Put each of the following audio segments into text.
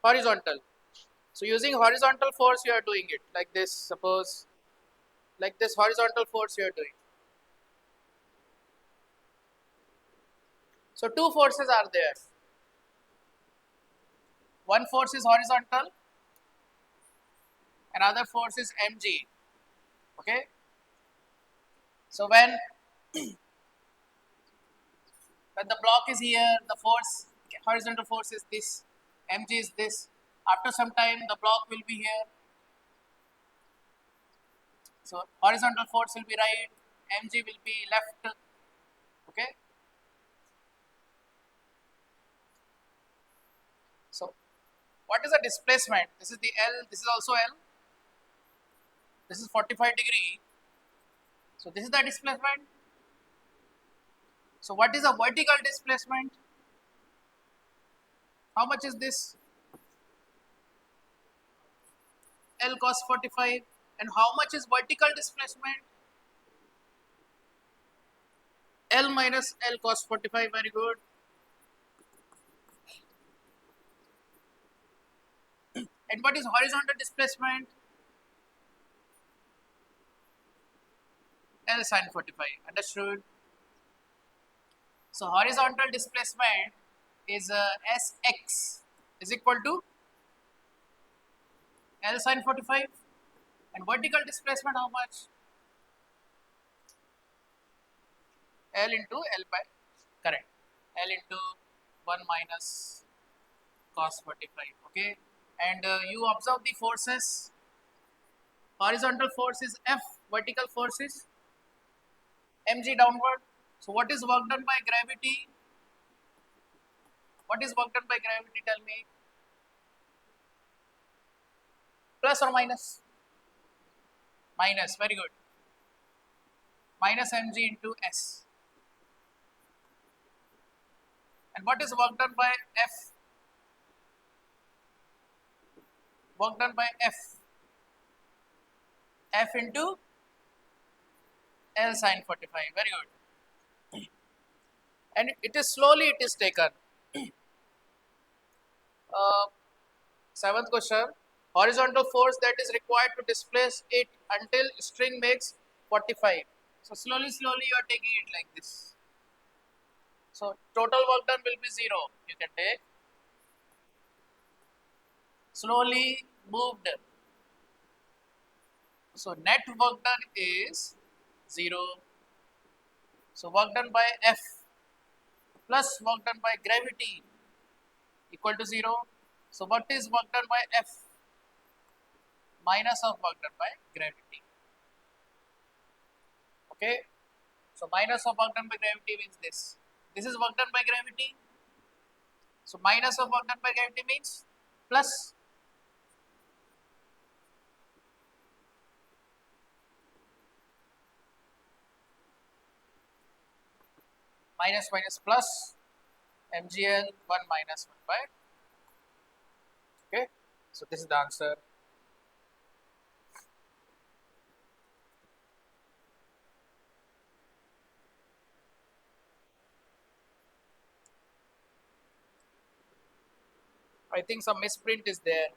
horizontal. So using horizontal force you are doing it like this, suppose like this horizontal force you are doing. So two forces are there. One force is horizontal, another force is mg. Okay. So when the block is here, the force, horizontal force is this, mg is this. After some time, the block will be here. So horizontal force will be right, mg will be left. Okay. So what is the displacement? This is the L. This is also L. This is 45 degree. So this is the displacement. So what is the vertical displacement? How much is this? L cos 45. And how much is vertical displacement? L minus L cos 45. Very good. And what is horizontal displacement? L sin 45. Understood? So horizontal displacement is Sx is equal to L sin 45. And vertical displacement how much? L into L by, correct, L into 1 minus cos 45. Okay. And you observe the forces. Horizontal force is F, vertical force is mg downward. So what is work done by gravity? What is work done by gravity? Tell me. Plus or minus? Minus. Very good. Minus mg into s. And what is work done by F? Work done by F. F into L sin 45. Very good. And it is slowly it is taken. Uh, Seventh question. Horizontal force that is required to displace it until string makes 45. So slowly you are taking it like this. So total work done will be 0. You can take. Slowly moved. So net work done is 0. So work done by F plus work done by gravity equal to 0. So what is work done by F? Minus of work done by gravity. Okay. So minus of work done by gravity means this. This is work done by gravity. So minus of work done by gravity means plus. Minus minus plus mgl 1 minus 1 by. Okay. So this is the answer. I think some misprint is there.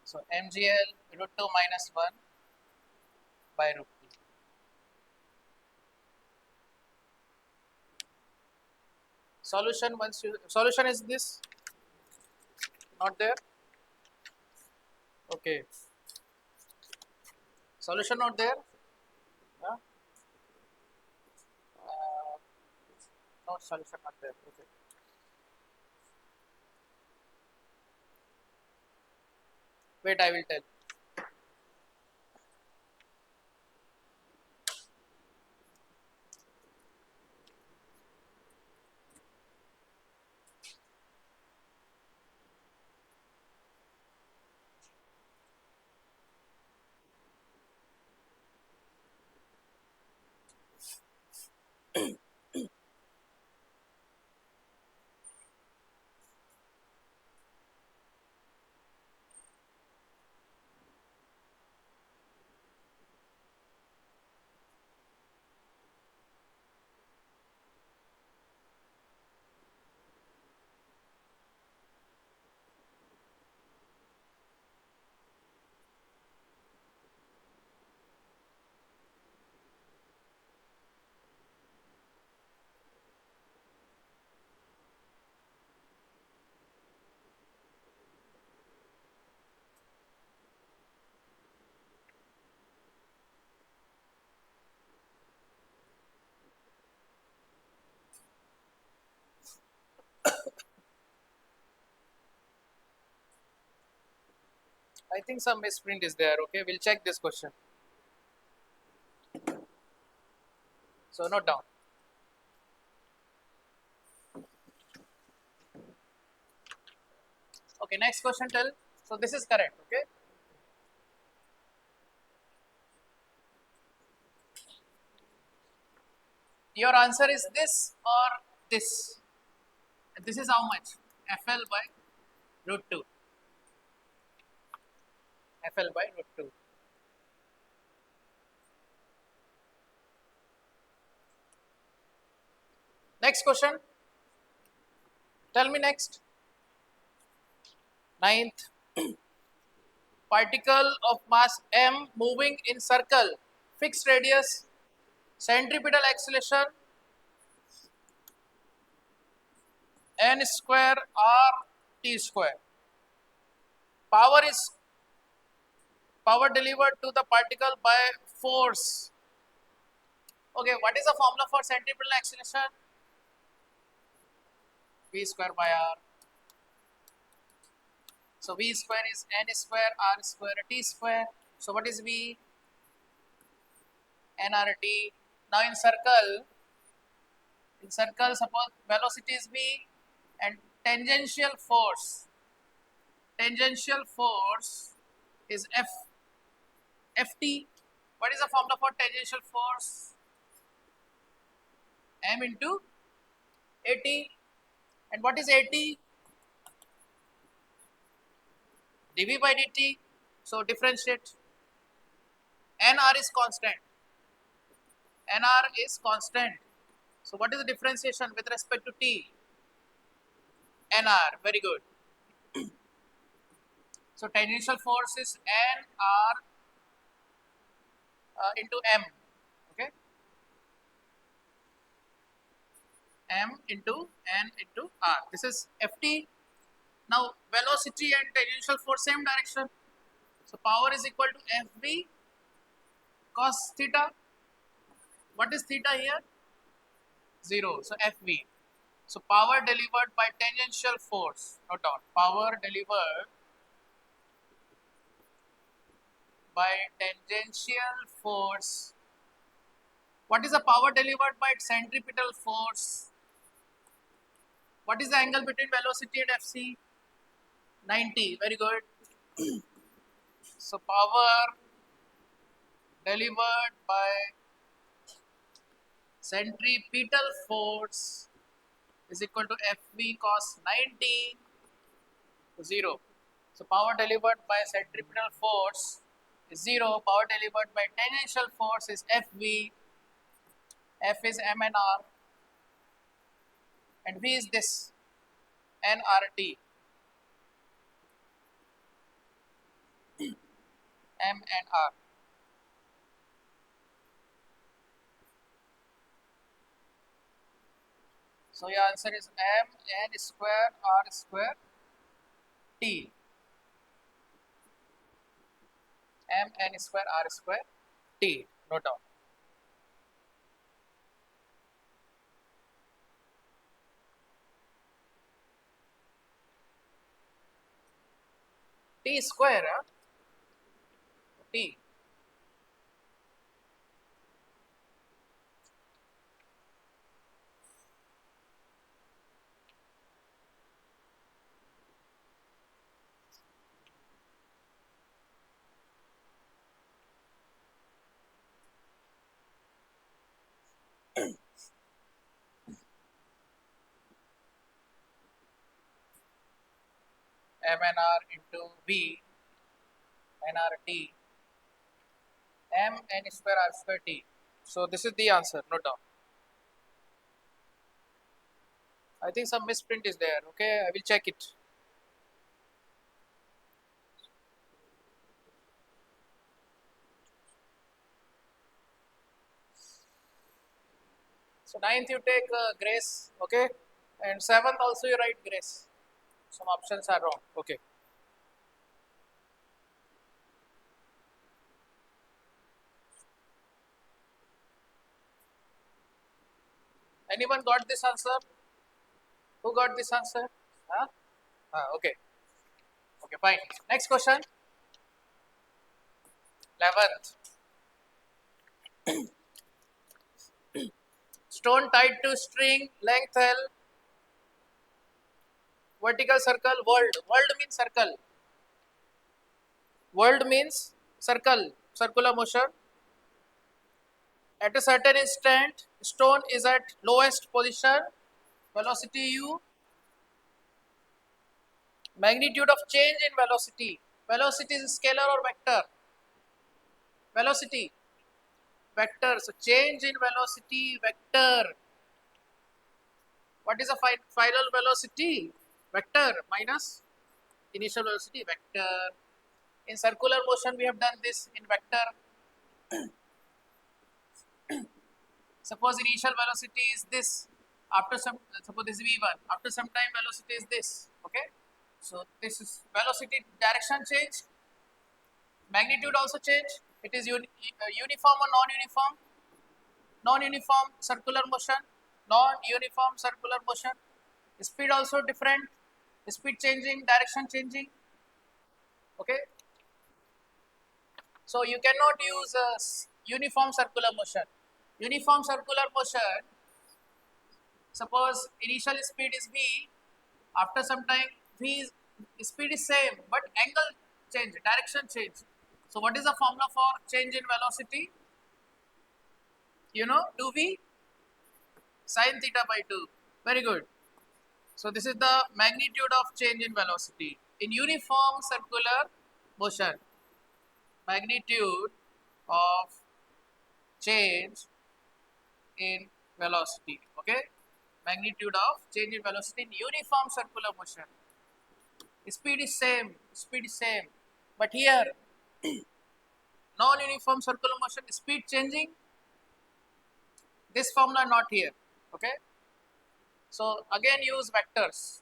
So mgl root 2 minus 1 by root 2. Solution once you solution is this, not there. Okay. Solution not there. Huh? No solution not there. Okay. Wait, I will tell. I think some misprint is there. Okay, we'll check this question. So note down. Okay, next question tell. So this is correct. Okay. Your answer is this or this. This is how much? FL by root 2. FL by root 2. Next question. Tell me next. Ninth. Particle of mass m moving in circle, fixed radius, centripetal acceleration n square r t square. Power delivered to the particle by force. Okay, what is the formula for centripetal acceleration? V square by r. So V square is n square r square t square. So what is V? nRT. Now in circle suppose velocity is V and tangential force is Ft. What is the formula for tangential force? M into At. And what is At? dV by dt. So differentiate. Nr is constant. Nr is constant. So what is the differentiation with respect to t? Nr. Very good. So tangential force is Nr into M. Okay. M into N into R. This is Ft. Now velocity and tangential force same direction. So power is equal to Fv cos theta. What is theta here? 0. So Fv. So power delivered by tangential force. Note down. Power delivered by tangential force. What is the power delivered by centripetal force? What is the angle between velocity and Fc? 90. Very good. So power delivered by centripetal force is equal to Fv cos 90 to 0. So power delivered by centripetal force is 0. Power delivered by tangential force is Fv. F is m and r. And V is this nRT. M and R. So your answer is m n square r square t. M n square r square t. Note down. T square, huh? T. M and R into V nRT m n square r square t. So this is the answer. Note down. I think some misprint is there. Okay, I will check it. So ninth you take grace, okay, and seventh also you write grace. Some options are wrong. Okay. Anyone got this answer? Who got this answer? Huh? Okay. Okay, fine. Next question. 11th. Stone tied to string, length L, vertical circle, world. World means circle. World means circle, circular motion. At a certain instant, stone is at lowest position, velocity u, magnitude of change in velocity. Velocity is scalar or vector? Velocity, vector. So change in velocity, vector. What is the final velocity? Vector minus initial velocity, vector. In circular motion, we have done this in vector. Suppose initial velocity is this. After some, suppose this is v1. After some time, velocity is this. Okay. So this is velocity, direction change, magnitude also change. It is uniform or non-uniform. Non-uniform circular motion, non-uniform circular motion. Speed also different. Speed changing, direction changing. Okay. So you cannot use a uniform circular motion. Uniform circular motion, suppose initial speed is v, after some time v is, speed is same but angle change, direction change. So what is the formula for change in velocity? You know, 2v sin theta by 2. Very good. So this is the magnitude of change in velocity in uniform circular motion. Magnitude of change in velocity. Okay, magnitude of change in velocity in uniform circular motion. Speed is same, speed is same, but here non-uniform circular motion, speed changing. This formula not here. Okay, so again use vectors.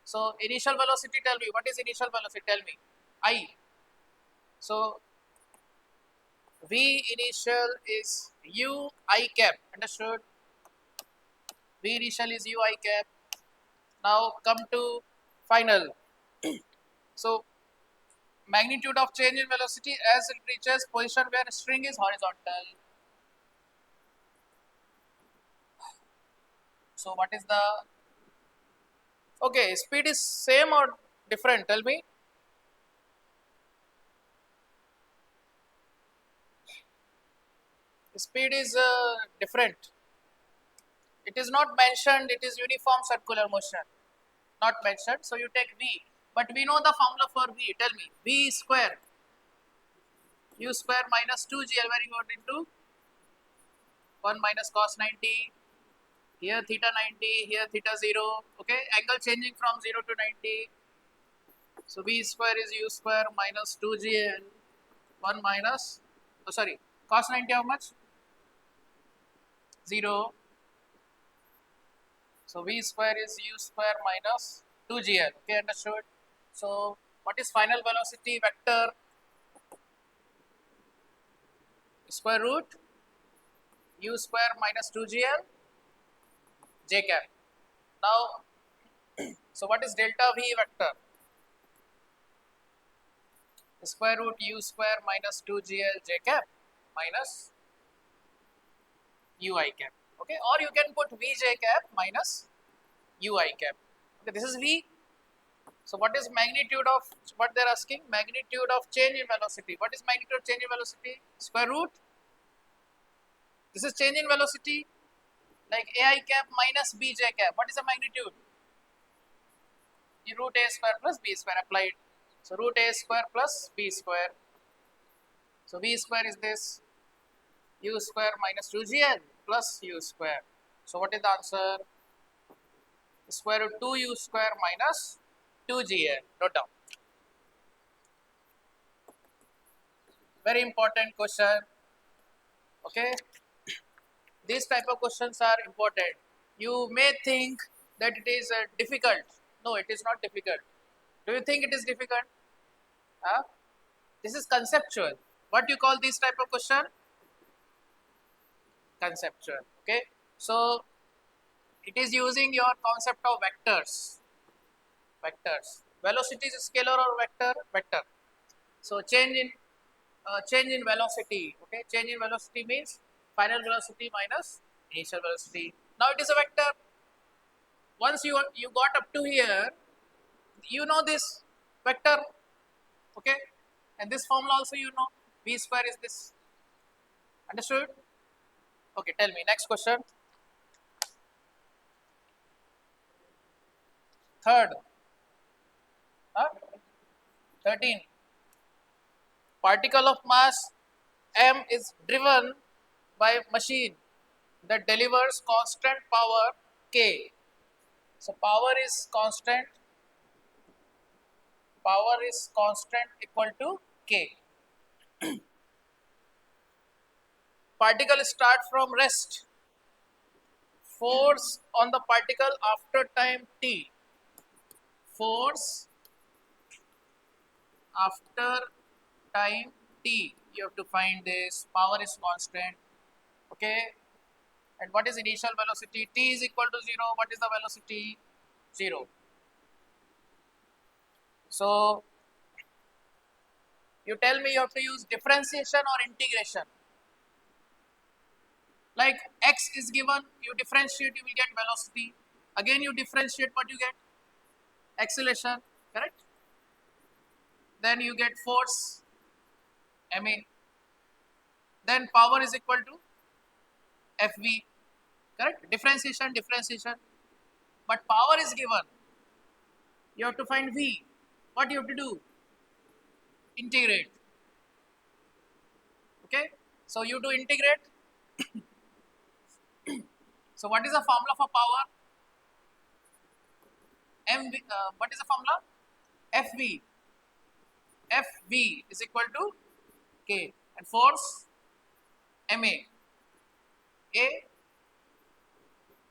So initial velocity, tell me what is initial velocity. Tell me I. So v initial is u I cap. Understood? V initial is u I cap. Now come to final. So magnitude of change in velocity as it reaches position where string is horizontal. So what is the, okay, speed is same or different? Tell me. Speed is different. It is not mentioned. It is uniform circular motion. Not mentioned. So you take v. But we know the formula for v. Tell me. V square u square minus 2gl, very good, into 1 minus cos 90. Here theta 90. Here theta 0. Okay. Angle changing from 0 to 90. So v square is u square minus 2gl 1 minus, oh sorry, cos 90 how much? 0. So v square is u square minus 2gl. Okay, understood? So what is final velocity vector? Square root u square minus 2gl j cap. Now, so what is delta v vector? Square root u square minus 2gl j cap minus ui cap. Okay, or you can put vj cap minus ui cap. Okay, this is v. So what is magnitude of, what they are asking? Magnitude of change in velocity. What is magnitude of change in velocity? Square root. This is change in velocity, like ai cap minus bj cap. What is the magnitude? Root a square plus b square applied. So root a square plus b square. So v square is this u square minus 2gl plus u square. So what is the answer? Square root 2u square minus 2gl. Note down. Very important question. Okay, these type of questions are important. You may think that it is difficult. No, it is not difficult. Do you think it is difficult? Huh? This is conceptual. What you call this type of question? Conceptual. Okay, so it is using your concept of vectors. Vectors. Velocity is scalar or vector? Vector. So change in change in velocity. Okay, change in velocity means final velocity minus initial velocity. Now it is a vector. Once you got up to here, you know this vector. Okay, and this formula also you know. V square is this. Understood? Okay, tell me next question. Third, 13. Particle of mass m is driven by machine that delivers constant power k. So power is constant equal to k. Particle start from rest. Force on the particle after time t. Force after time t. You have to find this. Power is constant. Okay. And what is initial velocity? T is equal to 0. What is the velocity? 0. So you tell me you have to use differentiation or integration. Like x is given, you differentiate, you will get velocity. Again, you differentiate, what you get? Acceleration, correct? Then you get force, ma. Then power is equal to Fv, correct? Differentiation. But power is given. You have to find V. What you have to do? Integrate. Okay? So you do integrate. So what is the formula for power? What is the formula? Fv. Fv is equal to K. And force ma. A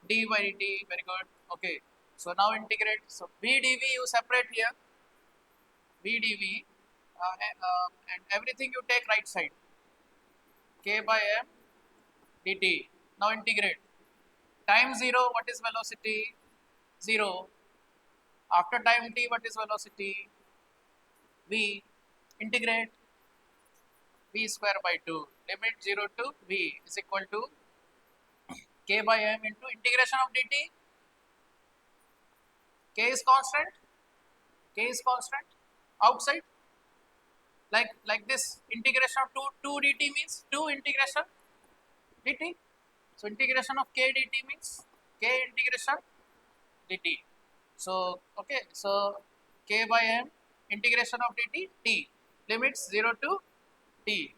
d by dt. Very good. Okay. So now integrate. So v dv you separate here. V dv and everything you take right side. K by m dt. Now integrate. Time 0, what is velocity? 0. After time t, what is velocity? V. Integrate. V square by 2. Limit 0 to V is equal to K by m into integration of dt. K is constant. K is constant. Outside. Like this integration of 2 dt means 2 integration dt. So integration of k dt means k integration dt. So okay, so k by m integration of dt t limits 0 to t.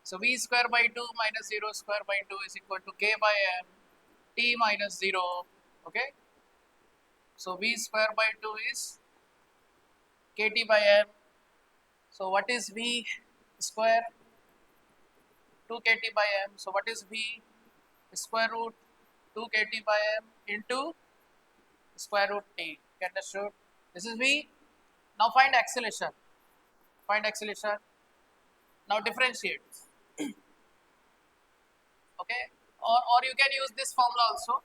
So v square by 2 minus 0 square by 2 is equal to k by m t minus 0. Okay. So v square by 2 is kt by m. So what is v square? 2 kt by m. So what is v? Square root 2 kt by m into square root t. Understood? This is v. Now find acceleration. Find acceleration. Now differentiate. Okay. Or you can use this formula also.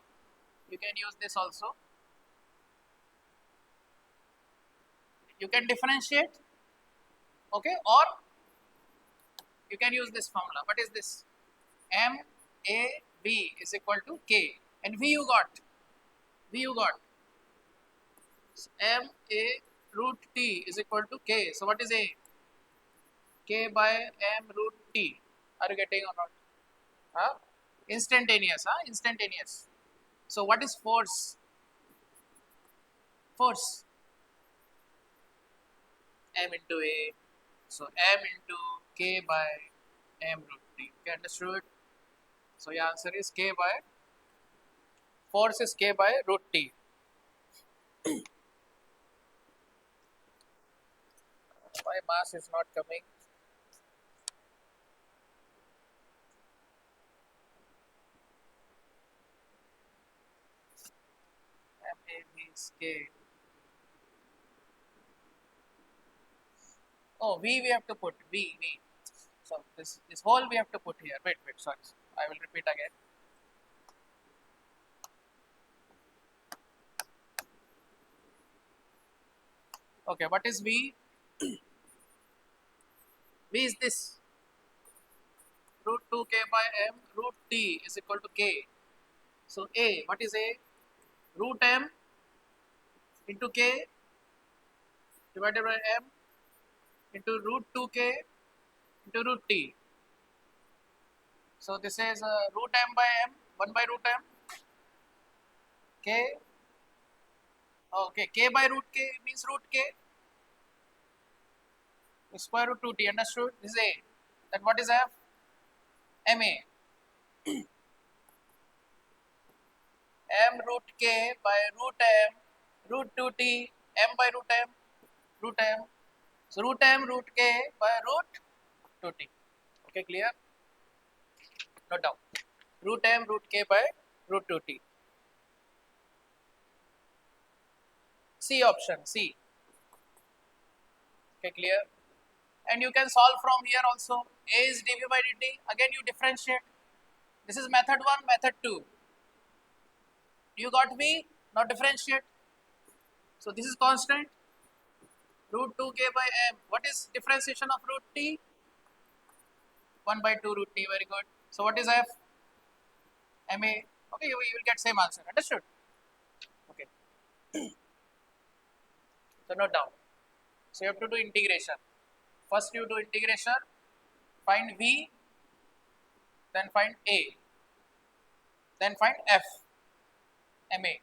You can use this also. You can differentiate. Okay. Or you can use this formula. What is this? M A V is equal to K. And V you got. V you got. M A root T is equal to K. So what is A? K by M root T. Are you getting or not? Huh? Instantaneous. Instantaneous. So what is force? Force. M into A. So M into K by M root T. Okay, understood? So your answer is K by, force is K by root T. Why mass is not coming? MAV is K. Oh, V we have to put. V. So this whole we have to put here. Wait, sorry. I will repeat again. Okay, what is V? V is this root 2k by m root t is equal to k. So A, what is A? Root m into k divided by m into root 2k into root t. So this is root m by m, 1 by root m, k. Okay, k by root k means root k. Square root 2t, understood? This is A. Then what is f? ma. M root k by root m root 2t m by root m. So root m root k by root 2t. Okay, clear? Note down. Root m root k by root 2t. C option, C. Okay, clear? And you can solve from here also. A is dv by dt. Again you differentiate. This is method 1, method 2. You got V? Now differentiate. So this is constant. Root 2k by m. What is differentiation of root t? 1 by 2 root t. Very good. So what is f? ma. Okay, you will get same answer. Understood? Okay. So note down. So you have to do integration. First you do integration, find V, then find A, then find F, ma.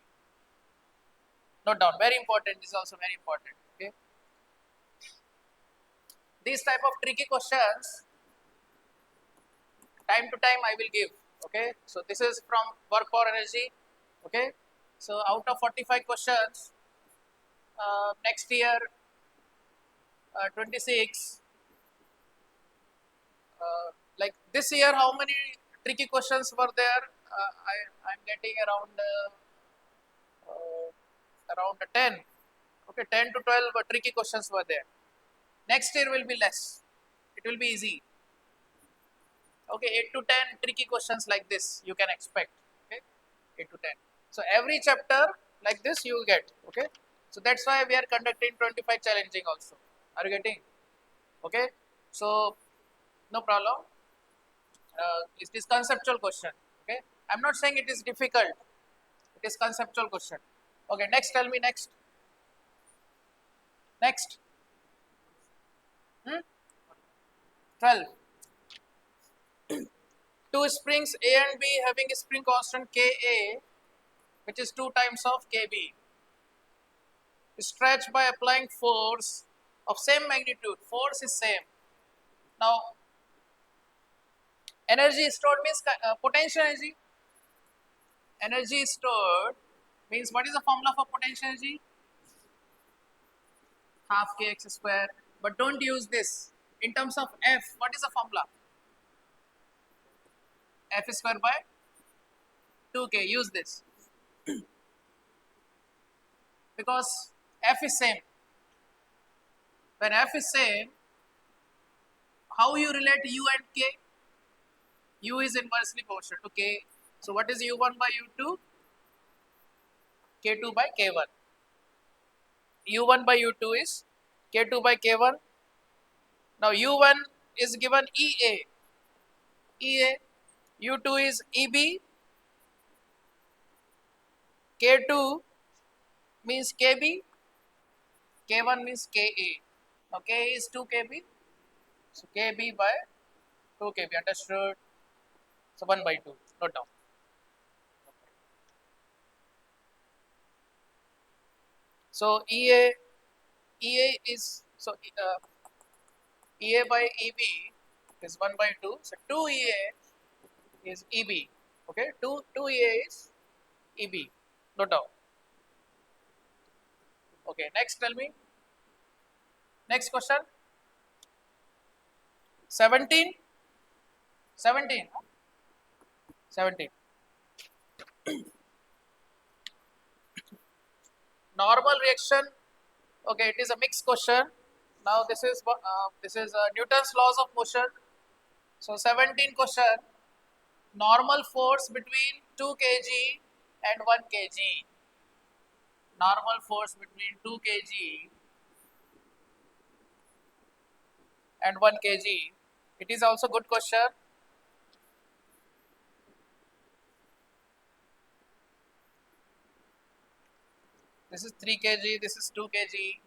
Note down, very important, this is also very important. Okay. These type of tricky questions, time to time I will give. Okay. So this is from work for energy. Okay. So out of 45 questions, next year 26, like this year how many tricky questions were there? I'm getting around 10. Okay, 10 to 12 tricky questions were there. Next year will be less. It will be easy. Okay, 8 to 10 tricky questions like this you can expect. Okay, 8 to 10. So every chapter like this you get. Okay, so that's why we are conducting 25 challenging also. Are you getting? Okay, so no problem. It is conceptual question. Okay, I'm not saying it is difficult. It is conceptual question. Okay, next, tell me next. Next. 12. Two springs A and B having a spring constant Ka, which is 2 times of Kb, stretched by applying force of same magnitude. Force is same. Now, energy stored means potential energy. Energy stored means what is the formula for potential energy? Half kx square. But don't use this. In terms of F, what is the formula? F square by 2k. Use this. Because F is same. When F is same, how you relate U and K? U is inversely proportional to K. So what is U1 by U2? K2 by K1. U1 by U2 is K2 by K1. Now U1 is given EA. EA. U2 is EB. K2 means KB. K1 means KA. Now K is 2 KB. So KB by 2 KB. Understood? So 1 by 2. Note down. So EA is so EA by EB is 1 by 2. So 2 EA is EB. Okay, 2 EA is EB. Note down. Okay, next tell me. Next question. 17. 17. 17. Normal reaction. Okay, it is a mixed question. Now this is Newton's laws of motion. So 17 question. Normal force between 2 kg and 1 kg. Normal force between 2 kg and 1 kg. It is also good question. This is 3 kg, this is 2 kg,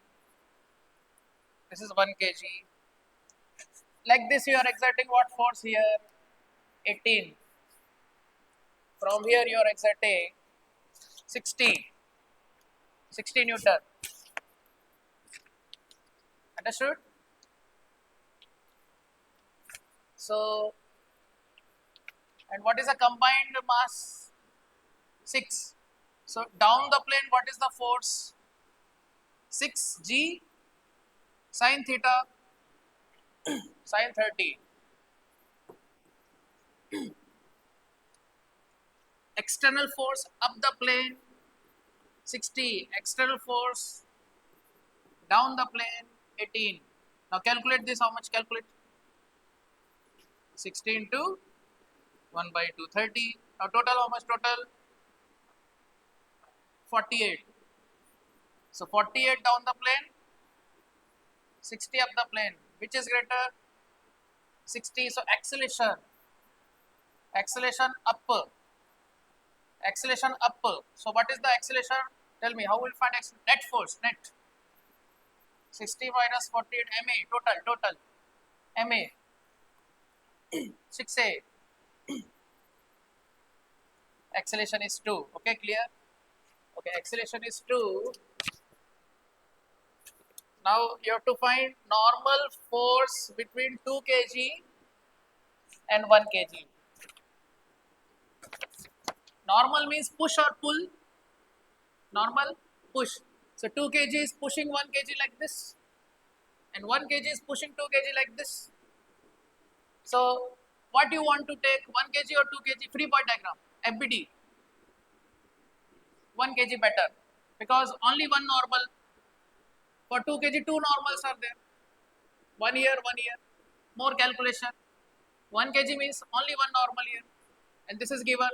this is 1 kg. Like this you are exerting what force here? 18. From here you are exerting 60 Newton. Understood? So, and what is the combined mass? 6. So, down the plane what is the force? 6g sin theta sin 30. External force up the plane 60, external force down the plane 18. Now calculate this, how much? Calculate 60 into 1 by 2, 30. Now total, how much total? 48. So 48 down the plane, 60 up the plane. Which is greater? 60. So acceleration up. Acceleration up. So what is the acceleration? Tell me, how will find net force? Net 60 minus 48 ma total ma 6a. Acceleration is 2. Okay, clear? Okay, acceleration is 2. Now you have to find normal force between 2 kg and 1 kg. Normal means push or pull. Normal, push. So 2 kg is pushing 1 kg like this, and 1 kg is pushing 2 kg like this. So what you want to take, 1 kg or 2 kg? Free body diagram, FBD. 1 kg better, because only one normal. For 2 kg, 2 normals are there. 1 here, 1 here. More calculation. 1 kg means only one normal here, and this is given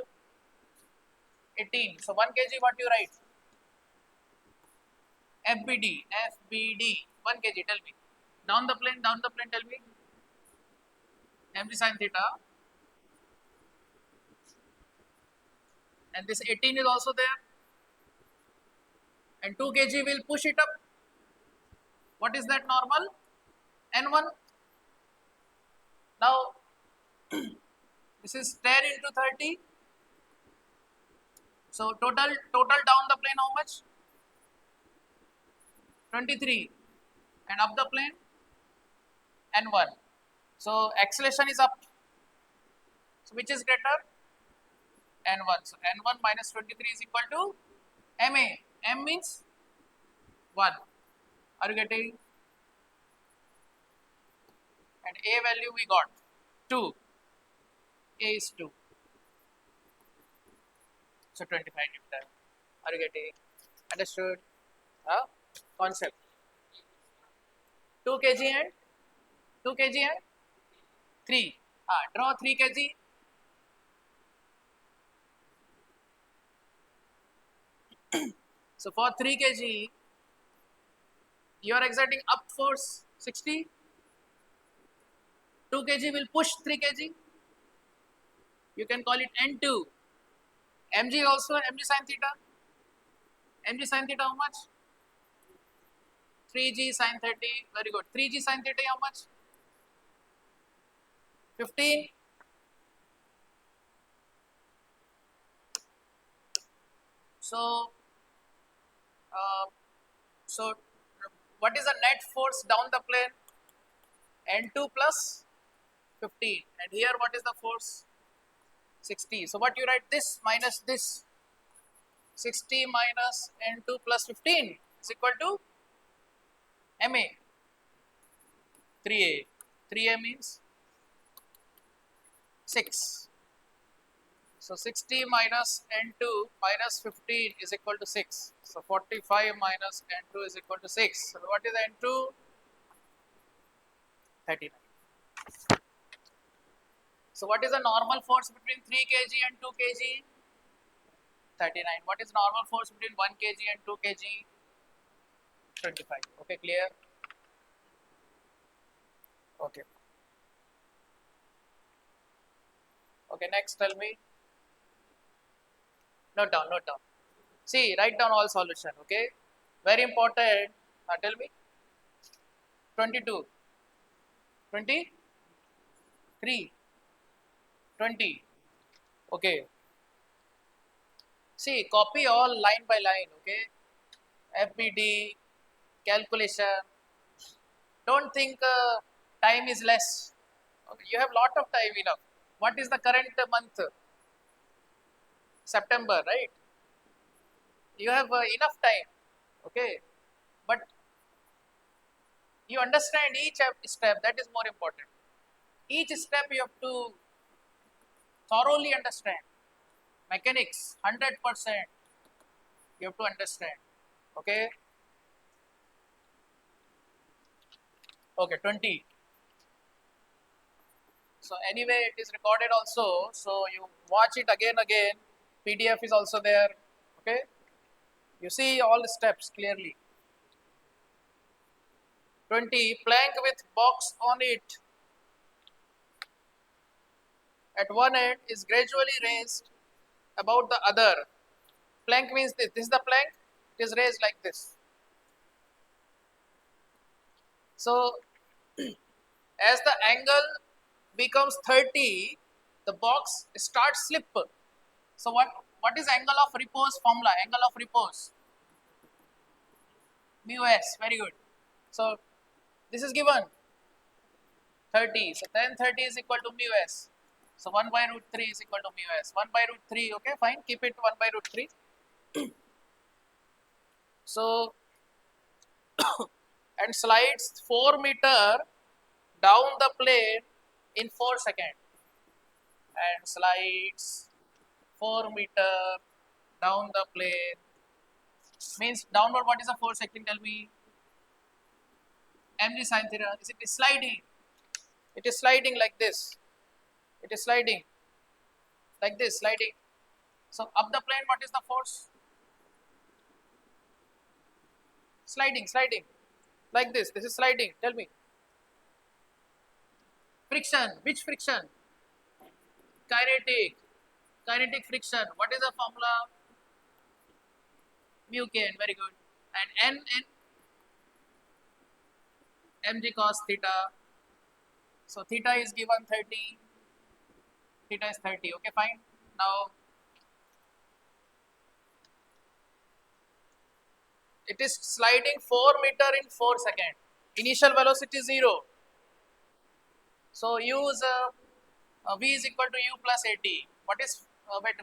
18. So 1 kg, what you write? FBD, 1 kg. Tell me. Down the plane. Tell me. mg sin theta, and this 18 is also there, and 2 kg will push it up. What is that normal? N1. Now this is 10 into 30. So total down the plane how much? 23, and up the plane N1. So acceleration is up. So which is greater? N1. So N1 minus 23 is equal to MA. M means 1. Are you getting? And A value we got 2. A is 2. So 25 Newton. Are you getting? Understood? Concept. 2 kg and 2 kg and 3. Draw 3 kg. So for 3 kg, you are exerting up force 60. 2 kg will push 3 kg. You can call it N2. Mg also, mg sin theta. Mg sin theta how much? 3g sin 30. Very good. 3g sin 30 how much? 15. So, so what is the net force down the plane? N2 plus 15. And here what is the force? 60. So what you write? This minus this. 60 minus N2 plus 15 is equal to MA. 3A. 3A means 6. So 60 minus N2 minus 15 is equal to 6. So 45 minus N2 is equal to 6. So what is N2? 39. So what is the normal force between 3 kg and 2 kg? 39. What is normal force between 1 kg and 2 kg? 25. Okay, clear? Okay. Okay, next tell me. Note down, note down. See, write down all solution, okay? Very important. Tell me. 22, 23, 20. Okay. See, copy all line by line, okay? FBD, calculation. Don't think time is less. Okay, you have lot of time enough. What is the current month? September, right? You have enough time, okay? But you understand each step, that is more important. Each step you have to thoroughly understand. Mechanics, 100% you have to understand, okay? Okay, 20. So anyway, it is recorded also, so you watch it again. PDF is also there, okay? You see all the steps clearly. 20, plank with box on it at one end is gradually raised about the other. Plank means this. This is the plank. It is raised like this. So as the angle becomes 30, the box starts slip. So what is angle of repose formula? Angle of repose. Mu s. Very good. So this is given 30. So then 30 is equal to mu s. So 1 by root 3 is equal to mu s. 1 by root 3. Okay, fine. Keep it 1 by root 3. So and slides 4 meter down the plane in 4 seconds. And slides 4 meter down the plane means downward. What is the 4 second? Tell me. Mg sin theta. Is it sliding? It is sliding like this. It is sliding like this, sliding. So up the plane, what is the force? Sliding, sliding like this. This is sliding. Tell me. Friction. Which friction? Kinetic. Kinetic friction. What is the formula? Mu k n. Very good. And n mg cos theta. So theta is given 30. Theta is 30. Okay, fine. Now it is sliding 4 meter in 4 seconds. Initial velocity 0. So use v is equal to u plus at. What is wait.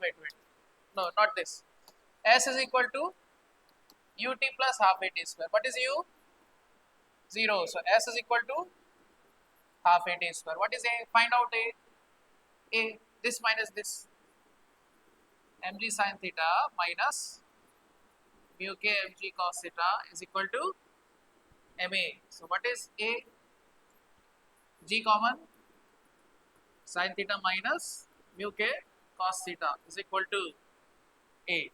No, not this. S is equal to ut plus half at square. What is u? 0. So S is equal to half at square. What is a? Find out a. A. This minus this. Mg sin theta minus mu k mg cos theta is equal to ma. So what is a? G common. Sin theta minus mu k cos theta is equal to a.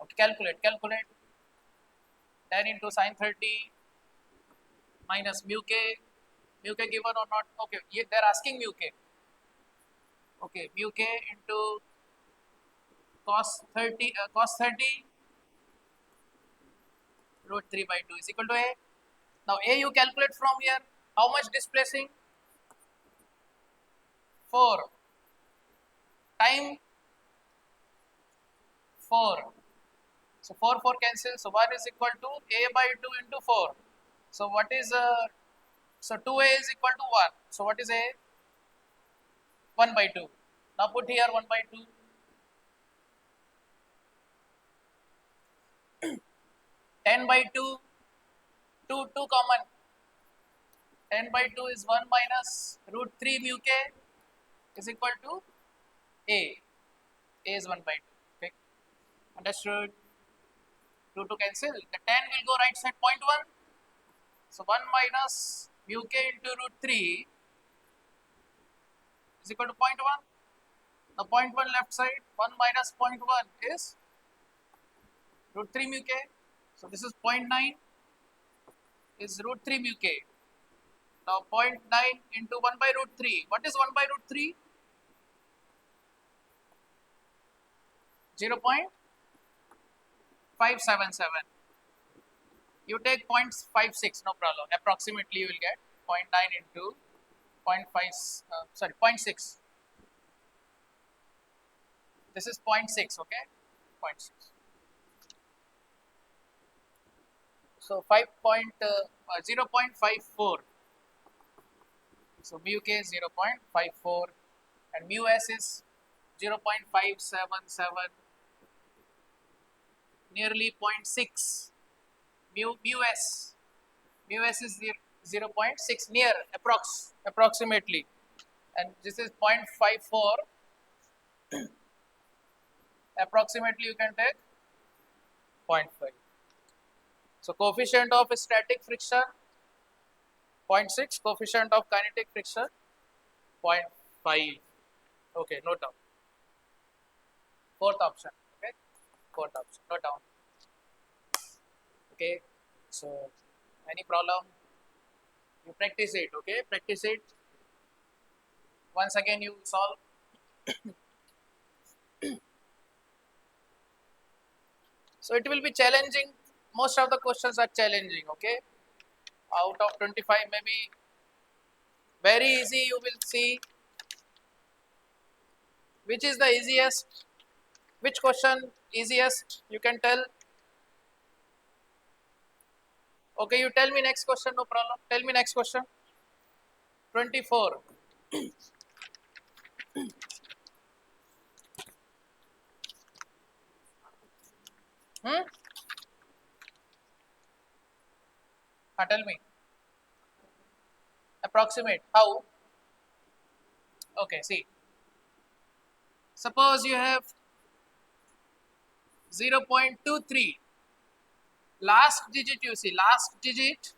Okay, calculate. Tan into sin 30 minus mu k given or not? Okay, they're asking mu k. Okay, mu k into cos 30 root 3 by 2 is equal to a. Now a you calculate from here. How much displacing? 4 time 4. So 4 cancel. So 1 is equal to a by 2 into 4. So what is so 2a is equal to 1. So what is a? 1 by 2. Now put here 1 by 2. 10 by 2. 2 common. 10 by 2 is 1 minus root 3 mu k is equal to a. A is 1 by 2. Okay. Understood? 2 cancel. The 10 will go right side 0.1. So 1 minus mu k into root 3 is equal to 0.1. The 0.1 left side, 1 minus 0.1 is root 3 mu k. So this is 0.9 is root 3 mu k. Now 0.9 into 1 by root 3. What is 1 by root 3? 0.577. You take 0.56, no problem. Approximately you will get 0.9 into 0.5, sorry, 0.6. This is 0.6, okay? 0.6. So 0.54. So mu k is 0.54 and mu s is 0.577, nearly 0.6. Mu s is 0.6, near, approximately, and this is 0.54. Approximately you can take 0.5. So coefficient of static friction 0.6, coefficient of kinetic friction 0.5. Okay, note down. Fourth option. Okay, fourth option. Note down. Okay, so any problem, you practice it. Okay, practice it. Once again, you solve. So it will be challenging. Most of the questions are challenging. Okay, out of 25, maybe very easy. You will see which is the easiest. Which question easiest? You can tell. Okay, you tell me next question. No problem. Tell me next question. 24. Hmm? Tell me. Approximate. How? Okay, see. Suppose you have 0.23. Last digit you see. Last digit.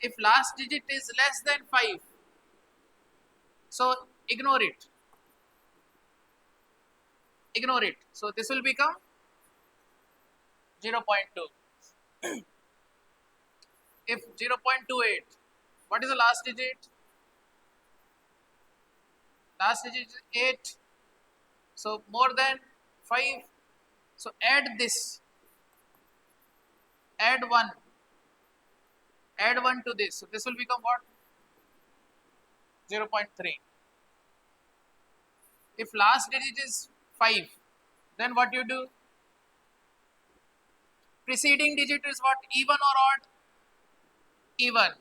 If last digit is less than 5, so ignore it. Ignore it. So this will become 0.2. If 0.28, what is the last digit? Last digit is 8. So more than 5. So add this. Add 1. Add 1 to this. So this will become what? 0.3. If last digit is 5, then what you do? Preceding digit is what? Even or odd? Even.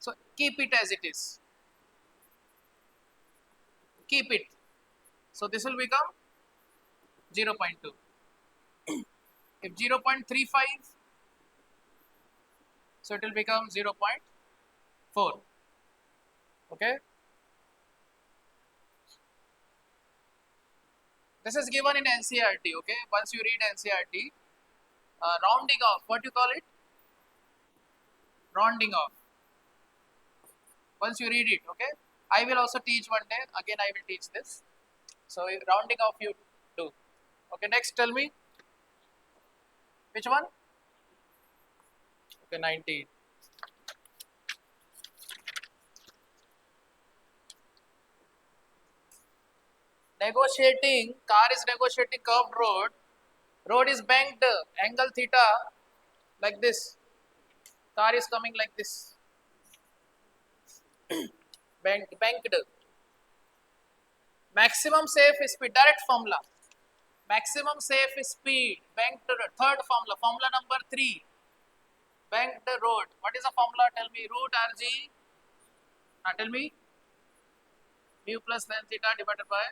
So keep it as it is. Keep it. So this will become 0.2. If 0.35, so it will become 0.4. Okay. This is given in NCERT. Okay. Once you read NCERT, rounding off. What you call it? Rounding off. Once you read it, okay. I will also teach one day. Again, I will teach this. So rounding off you do. Okay. Next, tell me which one? Okay, 19. Negotiating, car is negotiating curved road. Road is banked, angle theta like this. Car is coming like this. Banked. Maximum safe speed, direct formula. Maximum safe speed, banked, third formula, formula number 3. Banked road. What is the formula? Tell me. Root RG. Tell me. Mu plus tan theta divided by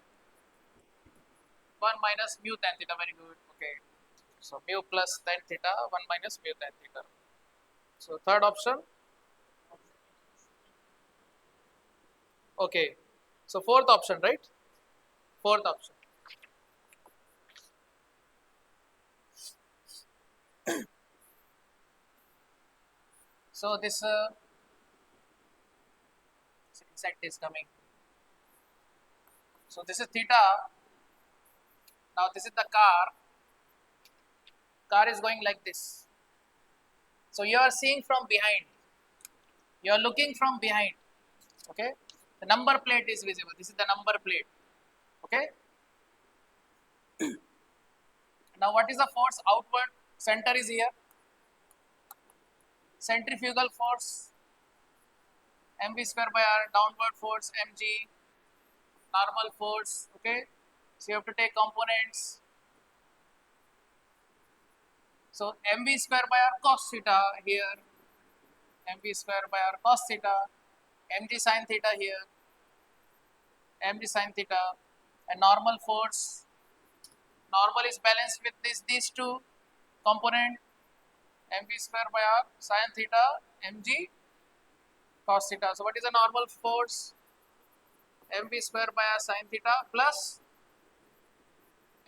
1 minus mu tan theta. Very good. Okay. So mu plus tan theta, 1 minus mu tan theta. So third option. Okay. So fourth option, right? Fourth option. So this insect is coming. So this is theta. Now this is the car. Car is going like this. So you are seeing from behind. You are looking from behind. Okay, the number plate is visible. This is the number plate. Okay. Now, what is the force outward? Center is here. Centrifugal force mv square by r, downward force mg, normal force. Okay, so you have to take components. So mv square by r cos theta here, mv square by r cos theta, mg sin theta here, mg sin theta, and normal force. Normal is balanced with these two component, mv square by r sin theta, mg cos theta. So what is the normal force? mv square by r sin theta plus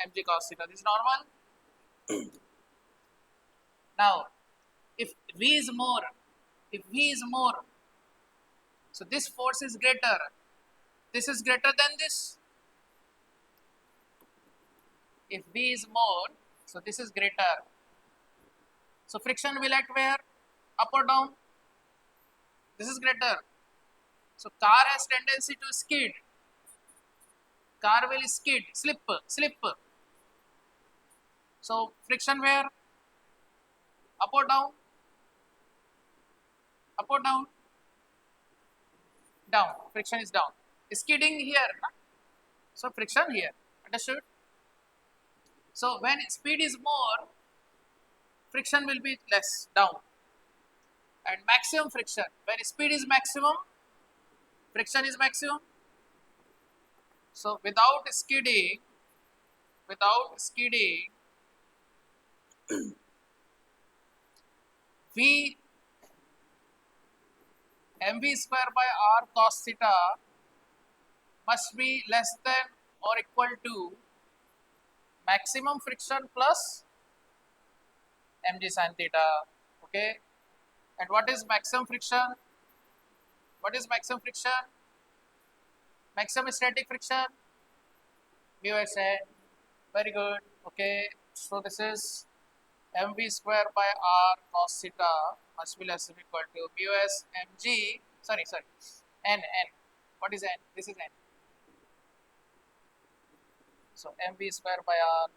mg cos theta. This is normal. Now, if V is more, so this force is greater. This is greater than this. If V is more, so this is greater. So friction will act where? Up or down? This is greater. So car has tendency to skid. Car will skid, slip. So friction where? Up or down? Up or down? Down. Friction is down. Skidding here. So friction here. Understood? So when speed is more, friction will be less, down. And maximum friction, when speed is maximum, friction is maximum. So without skidding, V mv square by r cos theta must be less than or equal to maximum friction plus mg sin theta. Okay. And what is maximum friction? What is maximum friction? Maximum static friction, mu s n. Very good. Okay. So this is mv square by r cos theta must be less than or equal to mu s mg. Sorry. N. What is n? This is n. So mv square by r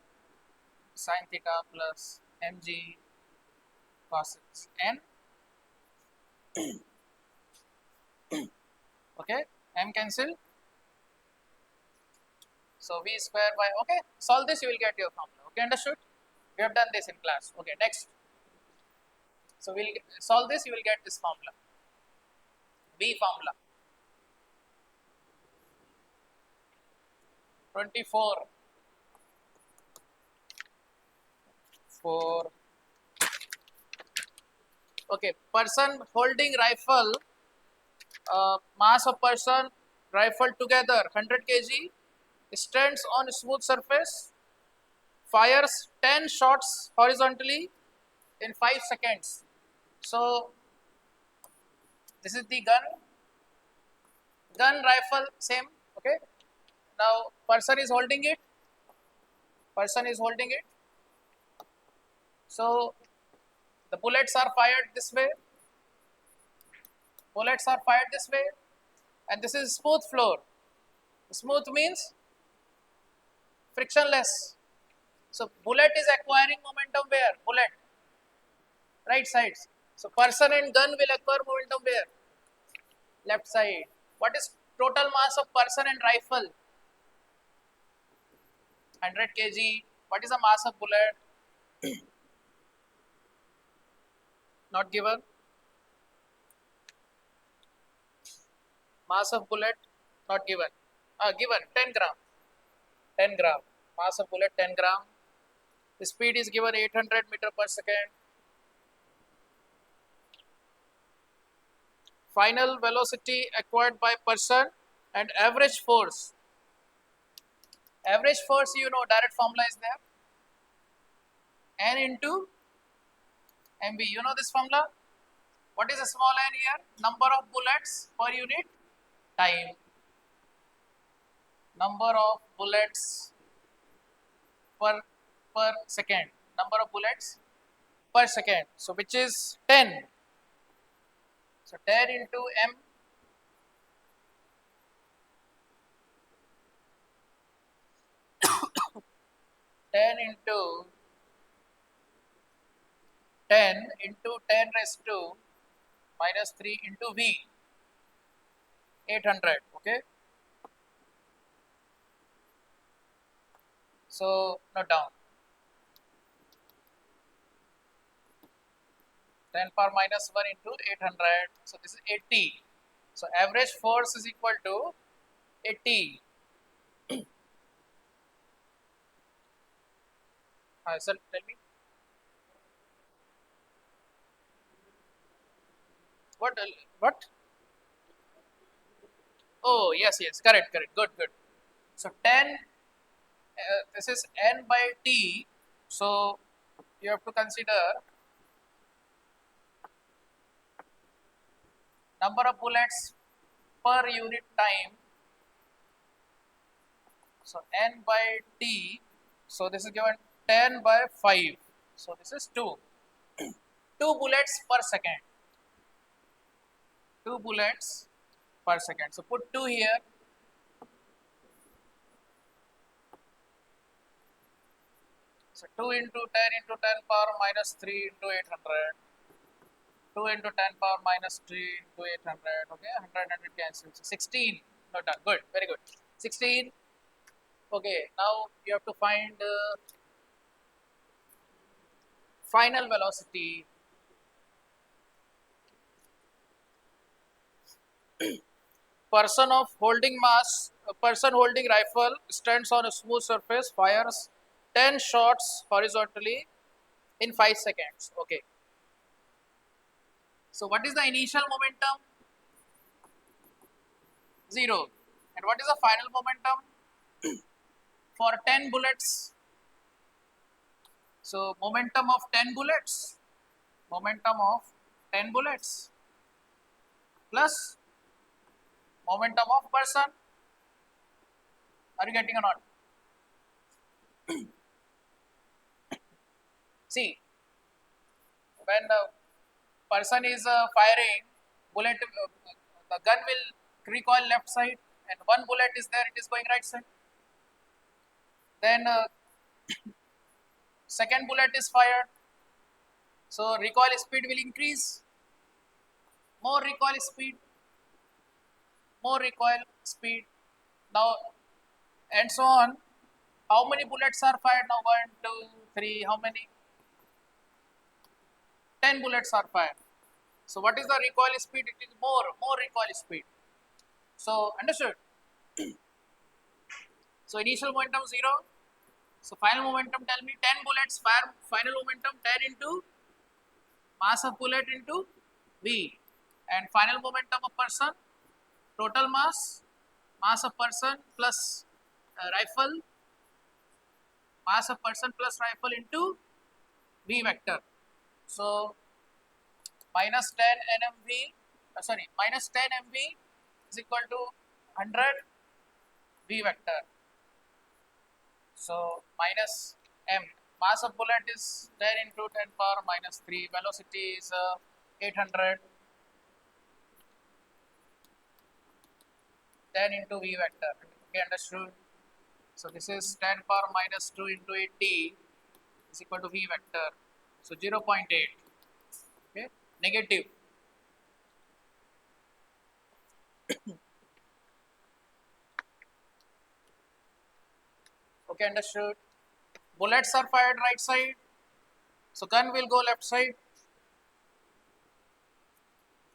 sin theta plus mg cos n. Okay, m cancel. So v square by, okay, solve this, you will get your formula. Okay, understood? We have done this in class. Okay, next. So we'll solve this, you will get this formula. V formula. 24 for, okay, person holding rifle, mass of person, rifle together 100 kg, stands on smooth surface, fires 10 shots horizontally in 5 seconds. So this is the gun rifle, same. Okay, now person is holding it, so the bullets are fired this way, and this is smooth floor. Smooth means frictionless. So bullet is acquiring momentum where? Bullet, right sides. So person and gun will acquire momentum where? Left side. What is total mass of person and rifle? 100 kg. What is the mass of bullet? Not given. Mass of bullet not given. Given 10 gram. 10 gram. Mass of bullet 10 gram. The speed is given 800 meter per second. Final velocity acquired by person and average force. Average force, you know, direct formula is there. N into mv. You know this formula? What is a small n here? Number of bullets per unit time. Number of bullets per second. Number of bullets per second. So which is 10. So 10 into m ten into 10 raised to minus 3 into v 800. Okay, so note down 10 power minus 1 into 800, so this is 80. So average force is equal to 80. Sir, tell me what what? Oh yes, yes, correct, correct, good, good. So 10, this is n by t. So you have to consider number of bullets per unit time. So n by t. So this is given 10 by 5. So this is 2. 2 bullets per second. 2 bullets per second. So put 2 here. So 2 into 10 into 10 power minus 3 into 800. 2 into 10 power minus 3 into 800. Okay, 100 cancels. So 16. Not done. Good. Very good. 16. Okay, now you have to find final velocity. Person of holding mass, a person holding rifle stands on a smooth surface, fires 10 shots horizontally in 5 seconds. Okay. So what is the initial momentum? 0. And what is the final momentum? For 10 bullets. So momentum of 10 bullets. Momentum of 10 bullets plus momentum of person. Are you getting or not? See, when the person is firing, bullet, the gun will recoil left side, and one bullet is there, it is going right side. Then second bullet is fired, so recoil speed will increase. More recoil speed, more recoil speed. Now, and so on. How many bullets are fired now? 1, 2, 3. How many? 10 bullets are fired. So what is the recoil speed? It is more recoil speed. So understood. So initial momentum 0. So final momentum, tell me 10 bullets fire. Final momentum 10 into mass of bullet into V, and final momentum of person, total mass of person plus rifle, mass of person plus rifle into V vector. So minus 10 nmv, minus 10 mv is equal to 100 V vector. So minus m, mass of bullet is 10 into 10 power minus 3, velocity is 800, 10 into V vector. Okay, understood? So this is 10 power minus 2 into 80 is equal to V vector. So 0.8. Okay, negative. Okay, understood? Bullets are fired right side, so gun will go left side.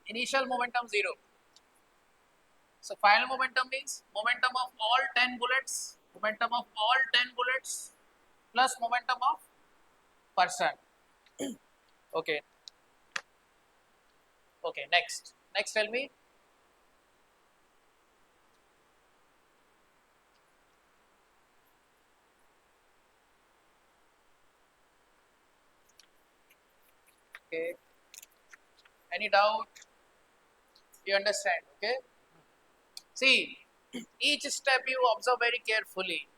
Initial momentum 0. So final momentum means momentum of all 10 bullets, momentum of all 10 bullets plus momentum of person. Okay. Okay, next. Next, tell me. Okay. Any doubt? You understand? Okay. See, each step you observe very carefully.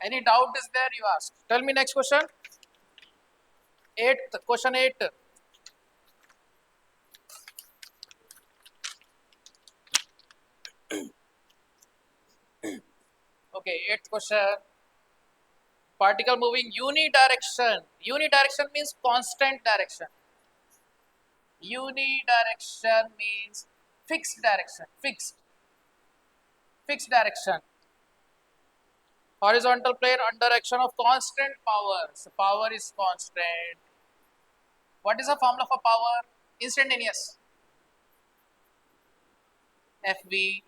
Any doubt is there, you ask. Tell me next question. Eighth, question 8. Okay, eighth question. Particle moving unidirection. Unidirection means constant direction. Unidirection means fixed direction. Fixed direction. Horizontal plane under action of constant power. So power is constant. What is the formula for power? Instantaneous. FV.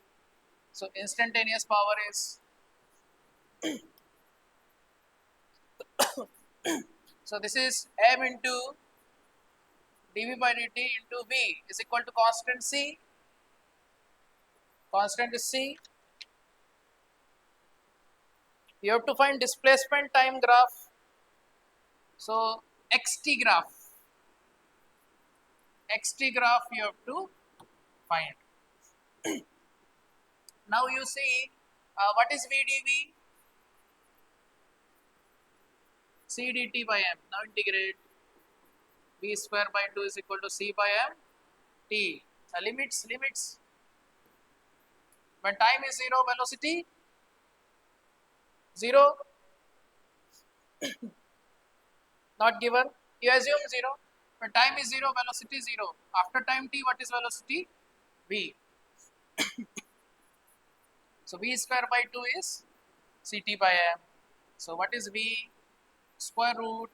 So instantaneous power is, so this is m into dv by dt into v is equal to constant c. Constant is c. You have to find displacement time graph. So xt graph you have to find. Now you see what is vdv? C dt by m. Now integrate v square by 2 is equal to c by m t. Limits. When time is 0, velocity 0, not given. You assume 0. When time is 0, velocity 0. After time t, what is velocity? V. So v square by 2 is ct by m. So what is v? Square root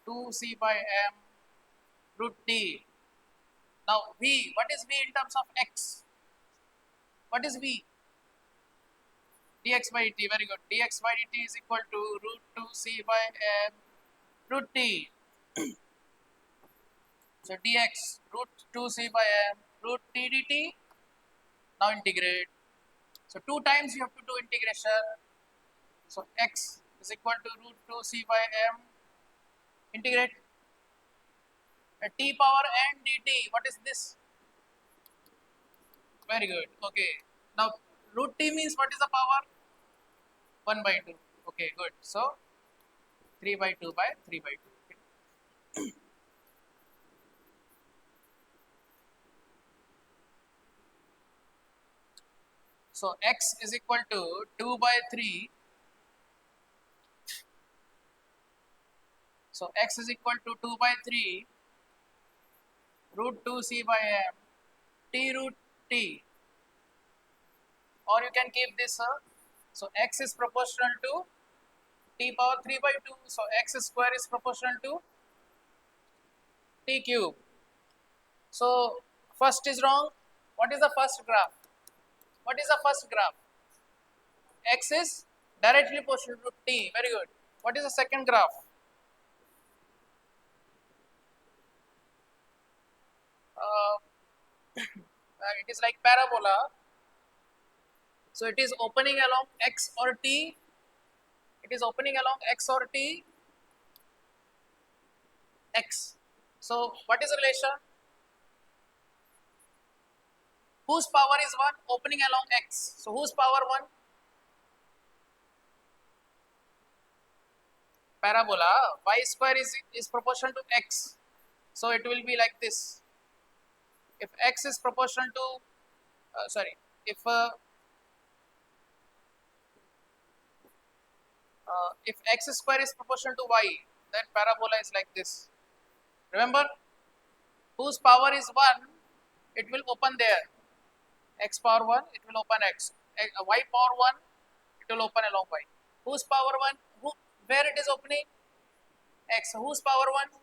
2c by m root t. Now v, what is v in terms of x? What is v? Dx by dt, very good. Dx by dt is equal to root 2c by m root t. So dx root 2c by m root t dt. Now integrate. So 2 times you have to do integration. So x is equal to root 2c by m. Integrate. T power n dt. What is this? Very good. Okay. Now root t means what is the power? 1 by 2. Okay, good. So 3 by 2 by 3 by 2. Okay. So x is equal to 2 by 3. So x is equal to 2 by 3 root 2c by m t root t. Or you can keep this. So x is proportional to t power 3 by 2. So x square is proportional to t cube. So first is wrong. What is the first graph? What is the first graph? X is directly proportional to t. Very good. What is the second graph? It is like parabola. So it is opening along x or t. It is opening along x or t. X. So what is the relation? Whose power is 1? Opening along x. So whose power 1? Parabola. Y square is proportional to x. So it will be like this. If x is proportional to, if x square is proportional to y, then parabola is like this. Remember, whose power is 1, it will open there. X power 1, it will open x. Y power 1, it will open along y. Whose power 1? Where it is opening? X. Whose power 1?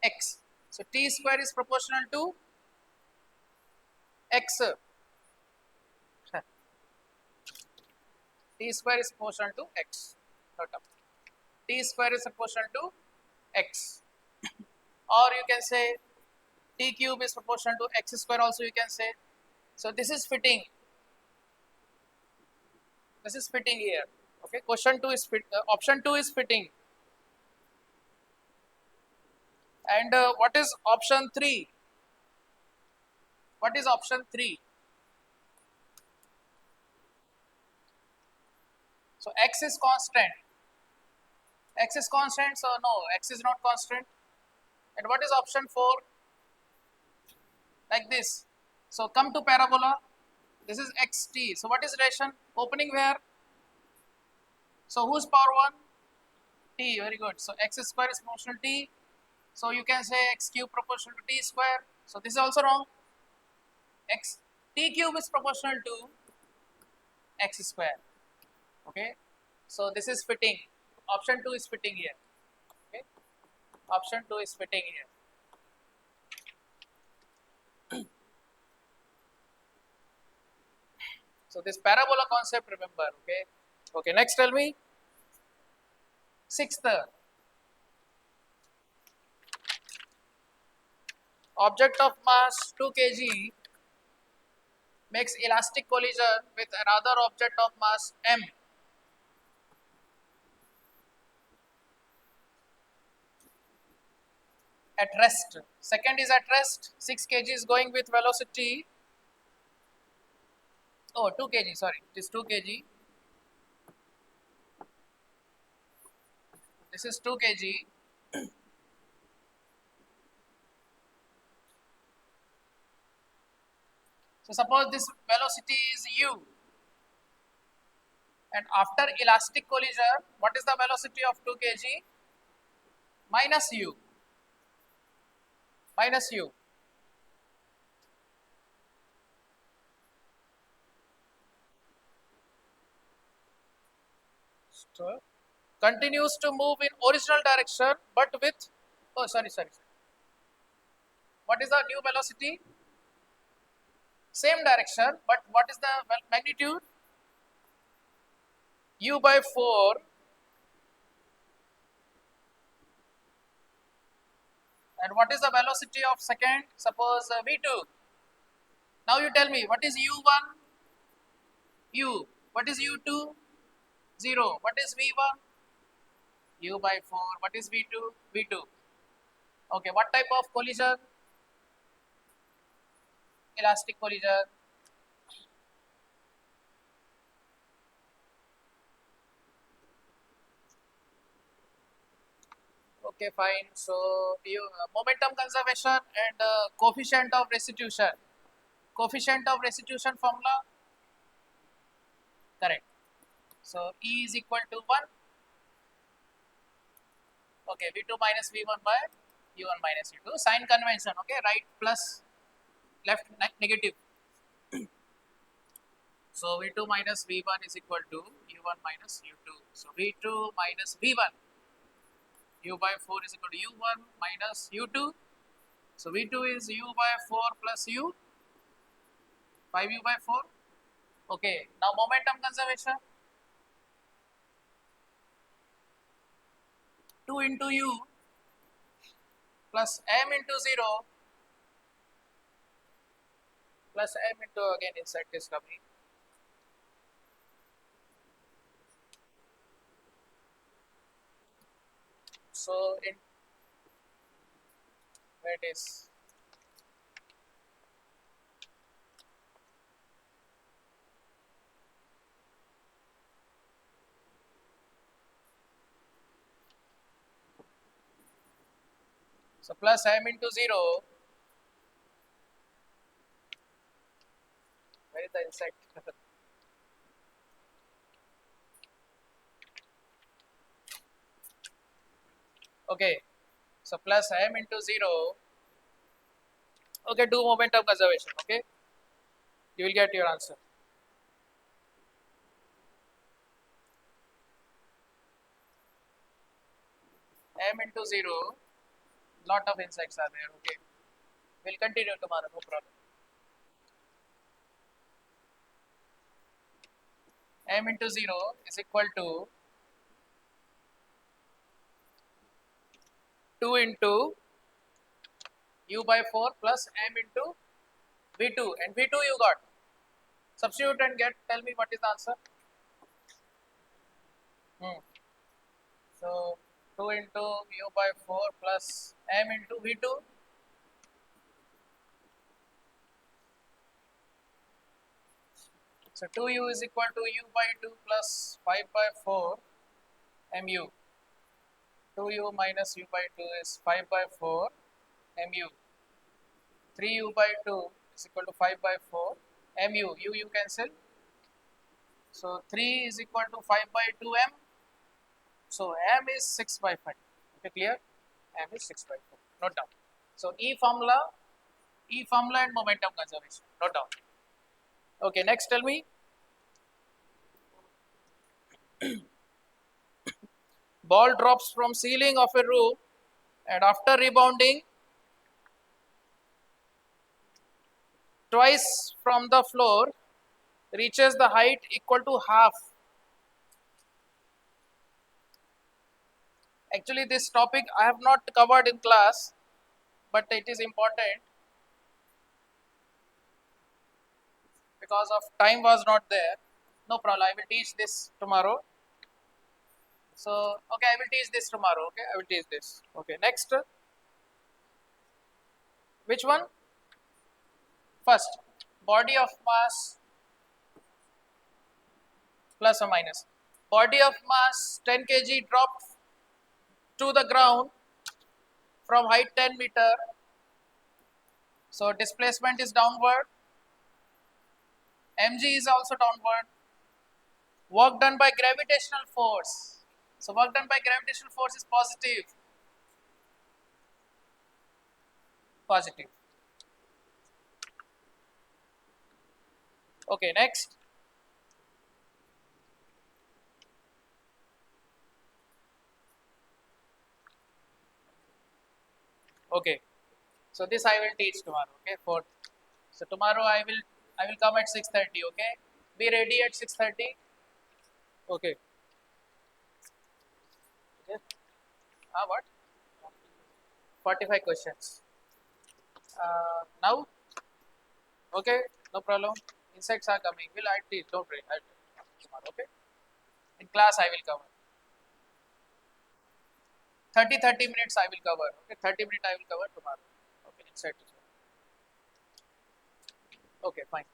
X. So t square is proportional to x. T square is proportional to x. T square is proportional to x. Or you can say t cube is proportional to x square also you can say. So this is fitting. This is fitting here. Okay, question 2 is option 2 is fitting. And what is option 3? What is option 3? So x is constant. X is constant, so no, x is not constant. And what is option 4? Like this. So come to parabola. This is xt. So what is relation? Opening where? So whose power 1? T, very good. So x square is proportional to t. So you can say x cube proportional to t square. So this is also wrong. X t cube is proportional to x square. Okay. So this is fitting. Option 2 is fitting here. Okay. Option 2 is fitting here. So this parabola concept, remember. Okay. Okay. Next, tell me. Sixth. Object of mass 2 kg makes elastic collision with another object of mass m at rest. Second is at rest. 6 kg is going with velocity. Oh, 2 kg. Sorry, it is 2 kg. This is 2 kg. So suppose this velocity is u, and after elastic collision, what is the velocity of 2 kg? Minus u. Minus u. So continues to move in original direction, but with, oh sorry. What is the new velocity? Same direction, but what is the magnitude? U by 4. And what is the velocity of second? Suppose v2. Now you tell me, what is u1? U. What is u2? 0. What is v1? U by 4. What is v2? V2. Okay, what type of collision? Elastic collision. Okay, fine. So, you momentum conservation and coefficient of restitution. Coefficient of restitution formula? Correct. So, E is equal to 1. Okay, V2 minus V1 by U1 minus U2. Sign convention, okay, right plus, left negative. So, V2 minus V1 is equal to U1 minus U2. So, V2 minus V1, U by 4 is equal to U1 minus U2. So, V2 is U by 4 plus U, 5U by 4. Okay, now momentum conservation. 2 into U plus M into 0 plus M into, again inside this coming. So, in where it is, so plus M into 0, where is the insect? Okay, so plus M into 0. Okay, do momentum conservation. Okay, you will get your answer. M into 0, lot of insects are there. Okay, we'll continue tomorrow, no problem. M into 0 is equal to 2 into U by 4 plus M into V2, and V2 you got. Substitute and get, tell me what is the answer. So 2 into U by 4 plus M into V2. So 2U is equal to U by 2 plus 5 by 4 MU. 2U minus U by 2 is 5 by 4 MU. 3U by 2 is equal to 5 by 4 MU. U cancel. So 3 is equal to 5 by 2 M. So m is 6 by 5. Okay, clear? M is 6 by 5. Note down. So E formula and momentum conservation. Note down. Okay, next tell me. Ball drops from ceiling of a room and after rebounding twice from the floor reaches the height equal to half. Actually, this topic I have not covered in class, but it is important because of time was not there. No problem. I will teach this tomorrow. So, okay, I will teach this tomorrow. Okay, I will teach this. Okay, next. Which one? First, body of mass plus or minus. Body of mass 10 kg dropped to the ground from height 10 meter. So displacement is downward. Mg is also downward. Work done by gravitational force. So work done by gravitational force is positive. Positive. Okay, next. Okay. So this I will teach tomorrow. Okay, fourth. So tomorrow I will come at 6:30. Okay, be ready at 6:30. Okay. Okay. What? 45 questions. Now, okay, no problem. Insects are coming. Will I teach? Don't worry. I'll teach tomorrow. Okay. In class I will cover. 30 minutes I will cover. Okay, 30 minutes I will cover tomorrow. Okay, insect. Okay, fine.